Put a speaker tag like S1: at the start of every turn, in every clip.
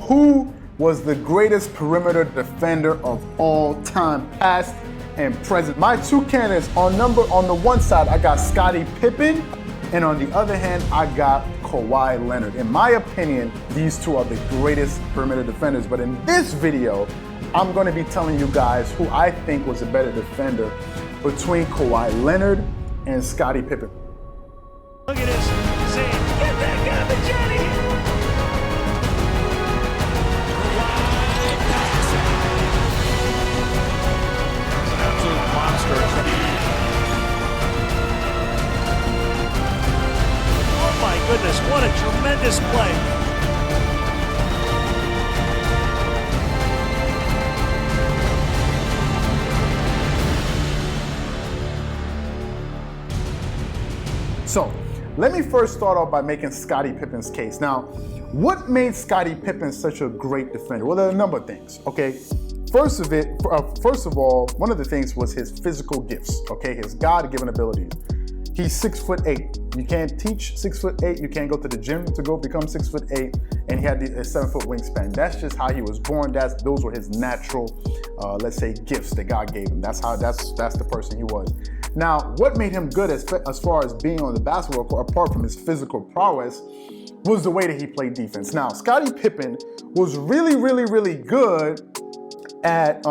S1: Who was the greatest perimeter defender of all time, past and present? My two candidates on the one side, I got Scottie Pippen, and on the other hand, I got Kawhi Leonard. In my opinion, these two are the greatest perimeter defenders. But in this video, I'm going to be telling you guys who I think was a better defender between Kawhi Leonard and Scottie Pippen.
S2: Look at this. Say, get that garbage out of here. It's an absolute monster. Oh my goodness, what a tremendous play.
S1: So, let me first start off by making Scottie Pippen's case. Now, what made Scottie Pippen such a great defender? Well, there are a number of things, okay? First of all, one of the things was his physical gifts, okay? His God-given abilities. He's 6'8". You can't teach 6'8". You can't go to the gym to go become 6'8", and he had a 7-foot wingspan. That's just how he was born. Those were his natural, let's say, gifts that God gave him. That's the person he was. Now, what made him good as far as being on the basketball court, apart from his physical prowess, was the way that he played defense. Now, Scottie Pippen was really, really, really good at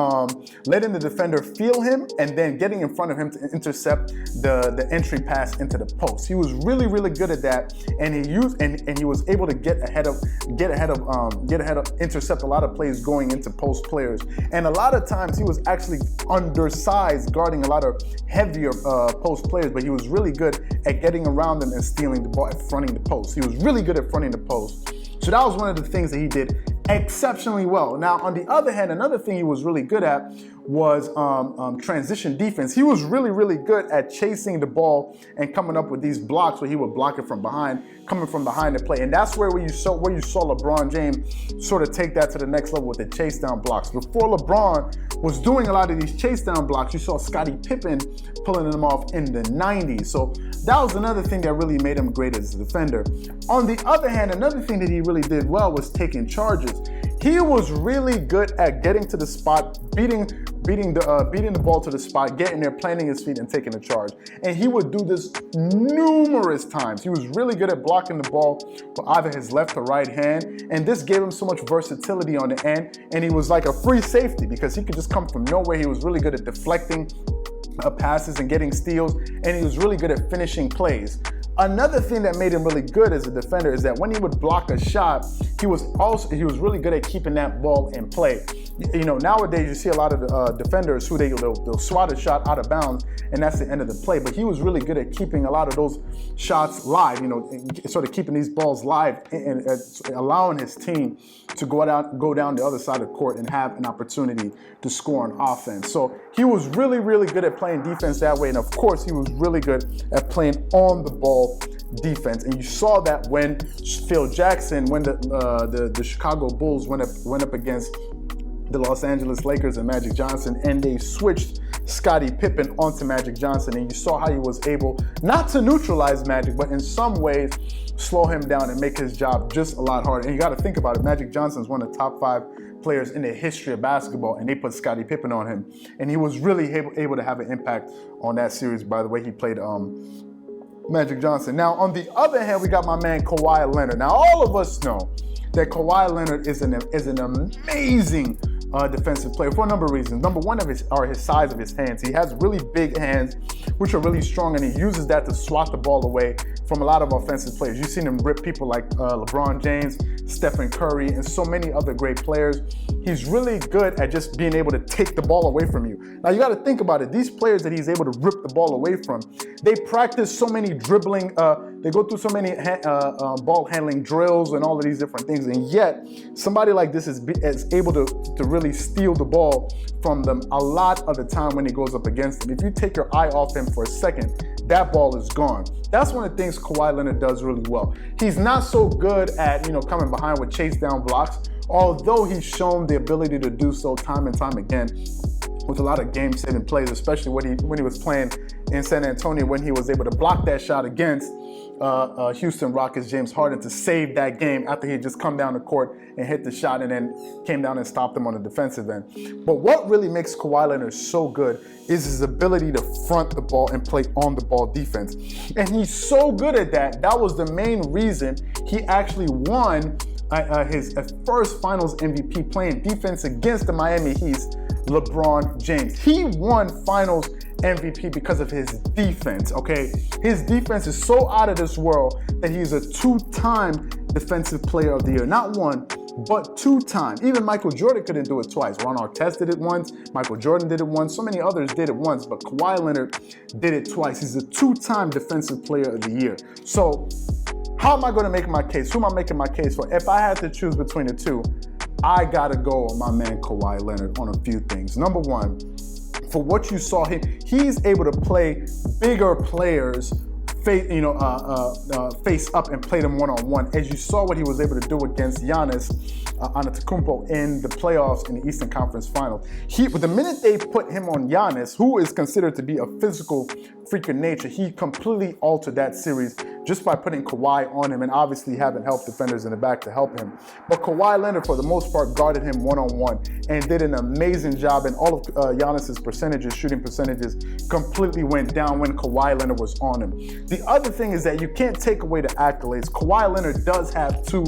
S1: letting the defender feel him and then getting in front of him to intercept the entry pass into the post. He was really, really good at that, and he was able to get ahead of intercept a lot of plays going into post players. And a lot of times he was actually undersized, guarding a lot of heavier post players, but he was really good at getting around them and stealing the ball at fronting the post. He was really good at fronting the post. So that was one of the things that he did exceptionally well. Now, on the other hand, another thing he was really good at was transition defense. He was really, really good at chasing the ball and coming up with these blocks where he would block it from behind, coming from behind the play. And that's where you saw LeBron James sort of take that to the next level with the chase down blocks. Before LeBron was doing a lot of these chase down blocks, you saw Scottie Pippen pulling them off in the 90s. So that was another thing that really made him great as a defender. On the other hand, another thing that he really did well was taking charges. He was really good at getting to the spot, beating the ball to the spot, getting there, planting his feet, and taking a charge. And he would do this numerous times. He was really good at blocking the ball with either his left or right hand, and this gave him so much versatility on the end. And he was like a free safety because he could just come from nowhere. He was really good at deflecting passes and getting steals, and he was really good at finishing plays. Another thing that made him really good as a defender is that when he would block a shot, he was really good at keeping that ball in play. You know, nowadays you see a lot of defenders who they'll swat a shot out of bounds, and that's the end of the play. But he was really good at keeping a lot of those shots live. You know, sort of keeping these balls live and allowing his team to go down the other side of the court and have an opportunity to score on offense. So he was really, really good at playing defense that way, and of course he was really good at playing on the ball defense. And you saw that when Phil Jackson, when the Chicago Bulls went up against the Los Angeles Lakers and Magic Johnson, and they switched Scottie Pippen onto Magic Johnson, and you saw how he was able not to neutralize Magic, but in some ways slow him down and make his job just a lot harder. And you got to think about it, Magic Johnson is one of the top 5 players in the history of basketball, and they put Scottie Pippen on him, and he was really able to have an impact on that series by the way he played Magic Johnson. Now, on the other hand, we got my man Kawhi Leonard. Now, all of us know that Kawhi Leonard is an amazing defensive player for a number of reasons. Number one are his size of his hands. He has really big hands, which are really strong, and he uses that to swat the ball away from a lot of offensive players. You've seen him rip people like LeBron James, Stephen Curry, and so many other great players. He's really good at just being able to take the ball away from you. Now, you got to think about it. These players that he's able to rip the ball away from, they practice so many dribbling, they go through so many ball handling drills and all of these different things, and yet somebody like this is able to really steal the ball from them a lot of the time when he goes up against them. If you take your eye off him for a second, that ball is gone. That's one of the things Kawhi Leonard does really well. He's not so good at, coming behind with chase down blocks, although he's shown the ability to do so time and time again with a lot of game-saving plays, especially when he was playing in San Antonio, when he was able to block that shot against Houston Rockets James Harden to save that game after he had just come down the court and hit the shot and then came down and stopped him on the defensive end. But what really makes Kawhi Leonard so good is his ability to front the ball and play on the ball defense. And he's so good at that. That was the main reason he actually won his first finals MVP playing defense against the Miami Heat's LeBron James. He won finals MVP because of his defense, okay? His defense is so out of this world that he's a 2-time defensive player of the year. Not one, but 2-time. Even Michael Jordan couldn't do it twice. Ron Artest did it once, Michael Jordan did it once, so many others did it once, but Kawhi Leonard did it twice. He's a 2-time defensive player of the year. So how am I gonna make my case? Who am I making my case for? If I had to choose between the two, I gotta go on my man Kawhi Leonard on a few things. Number one, for what you saw him, he's able to play bigger players face up and play them one-on-one. As you saw what he was able to do against Giannis Antetokounmpo in the playoffs in the Eastern Conference Finals. The minute they put him on Giannis, who is considered to be a physical freak of nature, he completely altered that series just by putting Kawhi on him and obviously having help defenders in the back to help him. But Kawhi Leonard, for the most part, guarded him one-on-one and did an amazing job, and all of Giannis's shooting percentages completely went down when Kawhi Leonard was on him. The other thing is that you can't take away the accolades. Kawhi Leonard does have 2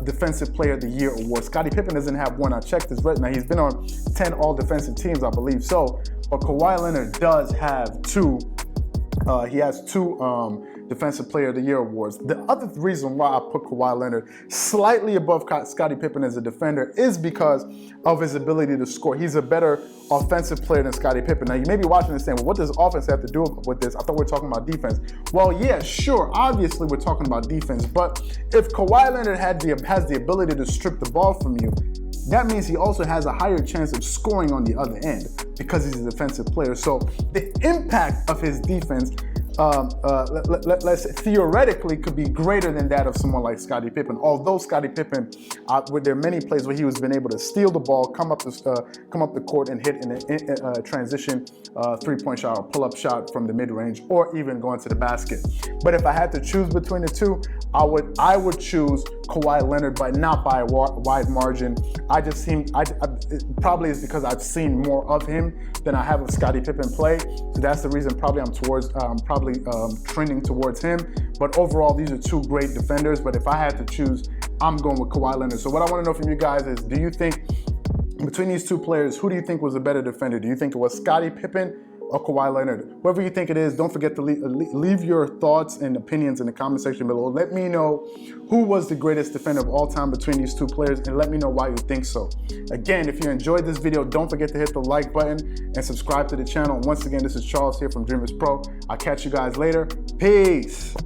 S1: Defensive Player of the Year awards. Scottie Pippen doesn't have one. I checked his resume. He's been on 10 all-defensive teams, I believe so. But Kawhi Leonard does have 2. He has 2 Defensive Player of the Year awards. The other reason why I put Kawhi Leonard slightly above Scottie Pippen as a defender is because of his ability to score. He's a better offensive player than Scottie Pippen. Now, you may be watching this saying, well, what does offense have to do with this? I thought we were talking about defense. Well, yeah, sure. Obviously, we're talking about defense. But if Kawhi Leonard has the ability to strip the ball from you, that means he also has a higher chance of scoring on the other end because he's a defensive player. So the impact of his defense, let's say, theoretically could be greater than that of someone like Scottie Pippen. Although Scottie Pippen, there are many plays where he was been able to steal the ball, come up the court and hit in a transition 3-point shot or pull-up shot from the mid-range, or even going to the basket. But if I had to choose between the two, I would choose Kawhi Leonard, but not by a wide margin. It probably is because I've seen more of him than I have of Scottie Pippen play. So that's the reason probably I'm trending towards him. But overall, these are 2 great defenders. But if I had to choose, I'm going with Kawhi Leonard. So what I want to know from you guys is, do you think between these 2 players, who do you think was a better defender? Do you think it was Scottie Pippen or Kawhi Leonard? Whoever you think it is, don't forget to leave your thoughts and opinions in the comment section below. Let me know who was the greatest defender of all time between these 2 players, and let me know why you think so. Again, if you enjoyed this video, don't forget to hit the like button and subscribe to the channel. Once again, this is Charles here from DreamersPro. I'll catch you guys later. Peace.